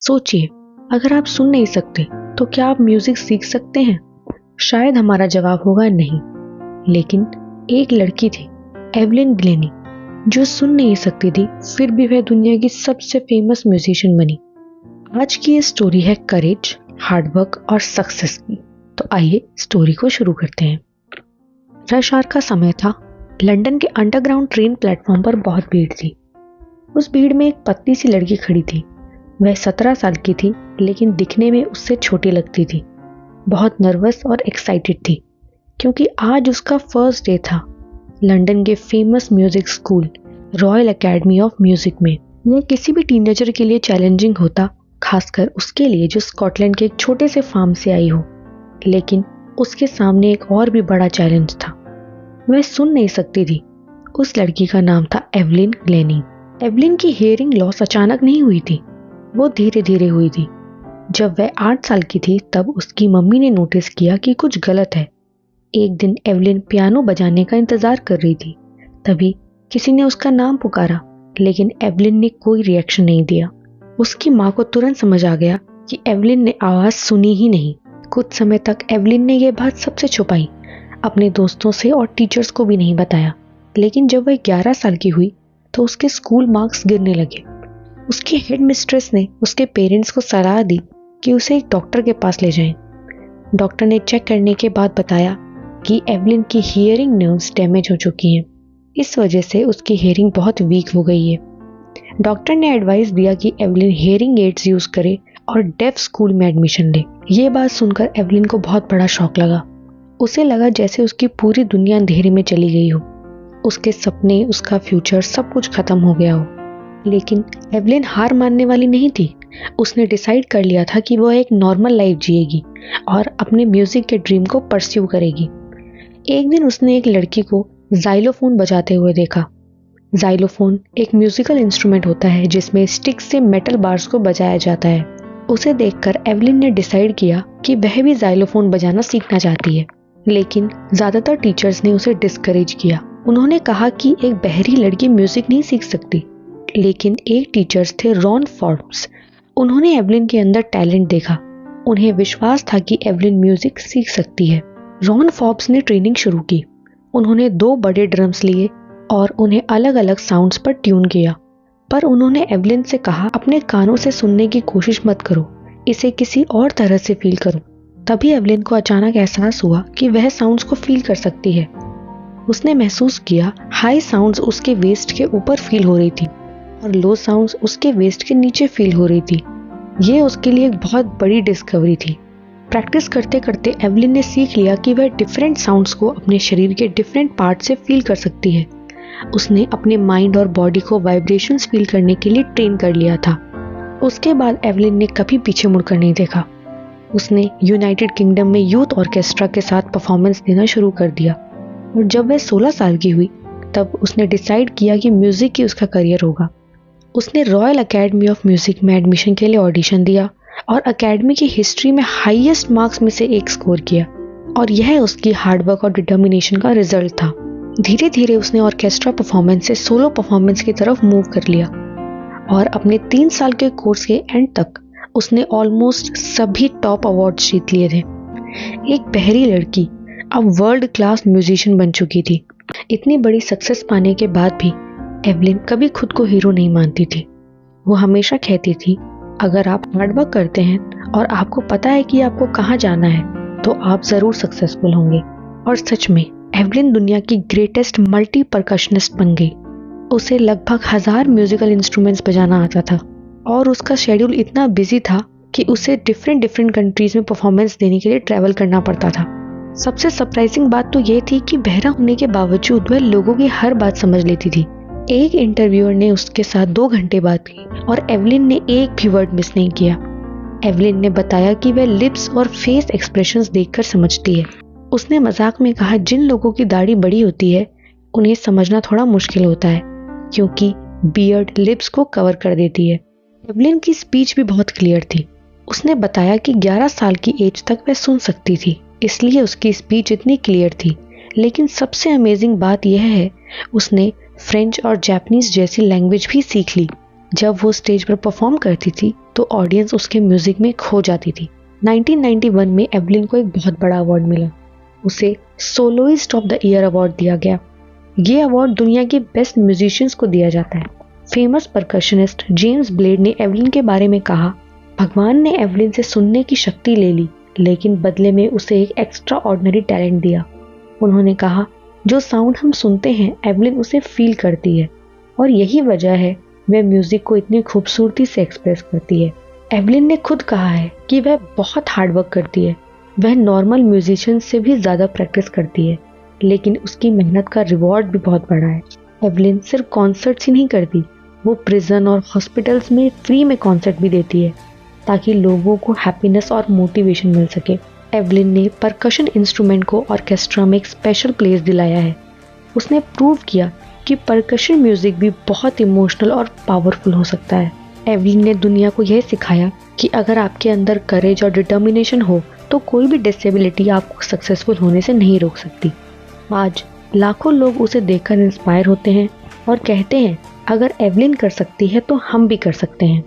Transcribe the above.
सोचिए, अगर आप सुन नहीं सकते तो क्या आप म्यूजिक सीख सकते हैं? शायद हमारा जवाब होगा नहीं। लेकिन एक लड़की थी, एवलिन ग्लेनी, जो सुन नहीं सकती थी, फिर भी वह दुनिया की सबसे फेमस म्यूजिशियन बनी। आज की ये स्टोरी है करेज, हार्डवर्क और सक्सेस की। तो आइए स्टोरी को शुरू करते हैं। रश आवर का समय था। लंदन के अंडरग्राउंड ट्रेन प्लेटफॉर्म पर बहुत भीड़ थी। उस भीड़ में एक पतली सी लड़की खड़ी थी। वह 17 साल की थी, लेकिन दिखने में उससे छोटी लगती थी। बहुत नर्वस और एक्साइटेड थी, क्योंकि आज उसका फर्स्ट डे था लंदन के famous music school royal academy of music में। यह किसी भी टीनेजर के लिए चैलेंजिंग होता, खासकर उसके लिए जो स्कॉटलैंड के एक छोटे से फार्म से आई हो। लेकिन उसके सामने एक और भी बड़ा चैलेंज था। वह सुन नहीं सकती थी। उस लड़की का नाम था एवलिन ग्लेनी। एवलिन की हियरिंग लॉस अचानक नहीं हुई थी, वो धीरे धीरे हुई थी। जब वह 8 साल की थी तब उसकी मम्मी ने नोटिस किया कि कुछ गलत है। एक दिन एवलिन पियानो बजाने का इंतजार कर रही थी। तभी किसी ने उसका नाम पुकारा, लेकिन एवलिन ने कोई रिएक्शन नहीं दिया। उसकी माँ को तुरंत समझ आ गया कि एवलिन ने आवाज सुनी ही नहीं। कुछ समय तक एवलिन ने यह बात सबसे छुपाई, अपने दोस्तों से और टीचर्स को भी नहीं बताया। लेकिन जब वह 11 साल की हुई तो उसके स्कूल मार्क्स गिरने लगे। उसकी हेड मिस्ट्रेस ने उसके पेरेंट्स को सलाह दी कि उसे एक डॉक्टर के पास ले जाएं। डॉक्टर ने चेक करने के बाद बताया कि एवलिन की हियरिंग नर्व्स डैमेज हो चुकी हैं। इस वजह से उसकी हियरिंग बहुत वीक हो गई है। डॉक्टर ने एडवाइस दिया कि एवलिन हियरिंग एड्स यूज करे और डेफ स्कूल में एडमिशन ले। ये बात सुनकर एवलिन को बहुत बड़ा शॉक लगा। उसे लगा जैसे उसकी पूरी दुनिया अंधेरे में चली गई हो। उसके सपने, उसका फ्यूचर, सब कुछ खत्म हो गया हो। लेकिन एवलिन हार मानने वाली नहीं थी। उसने डिसाइड कर लिया था कि वह एक नॉर्मल लाइफ जिएगी और अपने म्यूजिक के ड्रीम को परस्यू करेगी। एक दिन उसने एक लड़की को जाइलोफोन बजाते हुए देखा। जाइलोफोन एक म्यूजिकल इंस्ट्रूमेंट होता है जिसमें स्टिक से मेटल बार्स को बजाया जाता है। उसे देखकर एवलिन ने डिसाइड किया कि वह भी जाइलोफोन बजाना सीखना चाहती है। लेकिन ज्यादातर टीचर्स ने उसे डिस्करेज किया। उन्होंने कहा कि एक बहरी लड़की म्यूजिक नहीं सीख सकती। लेकिन एक टीचर्स थे रॉन फोर्ब्स। उन्होंने एवलिन के अंदर टैलेंट देखा। उन्हें विश्वास था कि एवलिन म्यूजिक सीख सकती है। रॉन फोर्ब्स ने ट्रेनिंग शुरू की। उन्होंने 2 बड़े ड्रम्स लिए और उन्हें अलग अलग साउंड्स पर ट्यून किया। पर उन्होंने एवलिन से कहा, अपने कानों से सुनने की कोशिश मत करो, इसे किसी और तरह से फील करो। तभी एवलिन को अचानक एहसास हुआ कि वह साउंड्स को फील कर सकती है। उसने महसूस किया हाई साउंड्स उसके वेस्ट के ऊपर फील हो रही थी और लो साउंड्स उसके वेस्ट के नीचे फील हो रही थी। ये उसके लिए एक बहुत बड़ी डिस्कवरी थी। प्रैक्टिस करते करते एवलिन ने सीख लिया कि वह डिफरेंट साउंड्स को अपने शरीर के डिफरेंट पार्ट से फील कर सकती है। उसने अपने माइंड और बॉडी को वाइब्रेशंस फील करने के लिए ट्रेन कर लिया था। उसके बाद एवलिन ने कभी पीछे मुड़कर नहीं देखा। उसने यूनाइटेड किंगडम में यूथ ऑर्केस्ट्रा के साथ परफॉर्मेंस देना शुरू कर दिया और जब वह 16 साल की हुई तब उसने डिसाइड किया कि म्यूजिक ही उसका करियर होगा। उसने रॉयल एकेडमी ऑफ म्यूजिक में एडमिशन के लिए ऑडिशन दिया और एकेडमी की हिस्ट्री में हाईएस्ट मार्क्स में से एक स्कोर किया और यह उसकी हार्डवर्क और डिटर्मिनेशन का रिजल्ट था। धीरे धीरे उसने ऑर्केस्ट्रा परफॉर्मेंस से सोलो परफॉर्मेंस की तरफ मूव कर लिया और अपने 3 साल के कोर्स के एंड तक उसने ऑलमोस्ट सभी टॉप अवार्ड्स जीत लिए थे। एक बहरी लड़की अब वर्ल्ड क्लास म्यूजिशियन बन चुकी थी। इतनी बड़ी सक्सेस पाने के बाद भी एवलिन कभी खुद को हीरो नहीं मानती थी। वो हमेशा कहती थी, अगर आप हार्डवर्क करते हैं और आपको पता है कि आपको कहाँ जाना है तो आप जरूर सक्सेसफुल होंगे। और सच में एवलिन दुनिया की ग्रेटेस्ट मल्टी परकशनिस्ट बन गई। उसे लगभग 1000 म्यूजिकल इंस्ट्रूमेंट्स बजाना आता था और उसका शेड्यूल इतना बिजी था कि उसे डिफरेंट कंट्रीज में परफॉर्मेंस देने के लिए ट्रैवल करना पड़ता था। सबसे सरप्राइजिंग बात तो ये थी कि बहरा होने के बावजूद वह लोगों की हर बात समझ लेती थी। एक इंटरव्यूअर ने उसके साथ 2 घंटे बात की और एवलिन ने एक भी वर्ड मिस नहीं किया। एवलिन ने बताया कि वह लिप्स और फेस एक्सप्रेशंस देखकर समझती है। उसने मजाक में कहा, जिन लोगों की दाढ़ी बड़ी होती है उन्हें समझना थोड़ा मुश्किल होता है क्योंकि बियर्ड लिप्स को कवर कर देती है। एवलिन की स्पीच भी बहुत क्लियर थी। उसने बताया कि 11 साल की एज तक वह सुन सकती थी, इसलिए उसकी स्पीच इतनी क्लियर थी। लेकिन सबसे अमेजिंग बात यह है, उसने फ्रेंच और जापानीज जैसी लैंग्वेज भी सीख ली। जब वो स्टेज पर परफॉर्म करती थी तो ऑडियंस उसके म्यूजिक में खो जाती थी। 1991 में एवलिन को एक बहुत बड़ा अवार्ड मिला। उसे soloist of the year award दिया गया। ये अवार्ड दुनिया के बेस्ट म्यूजिशियंस को दिया जाता है। फेमस परकशनिस्ट जेम्स ब्लेड ने एवलिन के बारे में कहा, भगवान ने एवलिन से सुनने की शक्ति ले ली, लेकिन बदले में उसे एक एक्स्ट्रा ऑर्डिनरी टैलेंट दिया। उन्होंने कहा, जो साउंड हम सुनते हैं एवलिन उसे फील करती है और यही वजह है वह म्यूजिक को इतनी खूबसूरती से एक्सप्रेस करती है। एवलिन ने खुद कहा है कि वह बहुत हार्डवर्क करती है। वह नॉर्मल म्यूजिशियन से भी ज़्यादा प्रैक्टिस करती है, लेकिन उसकी मेहनत का रिवॉर्ड भी बहुत बड़ा है। एवलिन सिर्फ कॉन्सर्ट्स ही नहीं करती, वो प्रिजन और हॉस्पिटल्स में फ्री में कॉन्सर्ट भी देती है ताकि लोगों को हैप्पीनेस और मोटिवेशन मिल सके। एवलिन ने परकशन इंस्ट्रूमेंट को ऑर्केस्ट्रा में एक स्पेशल प्लेस दिलाया है। उसने प्रूव किया कि परकशन म्यूजिक भी बहुत इमोशनल और पावरफुल हो सकता है। एवलिन ने दुनिया को यह सिखाया कि अगर आपके अंदर करेज और डिटर्मिनेशन हो तो कोई भी डिसेबिलिटी आपको सक्सेसफुल होने से नहीं रोक सकती। आज लाखों लोग उसे देखकर इंस्पायर होते हैं और कहते हैं, अगर एवलिन कर सकती है तो हम भी कर सकते हैं।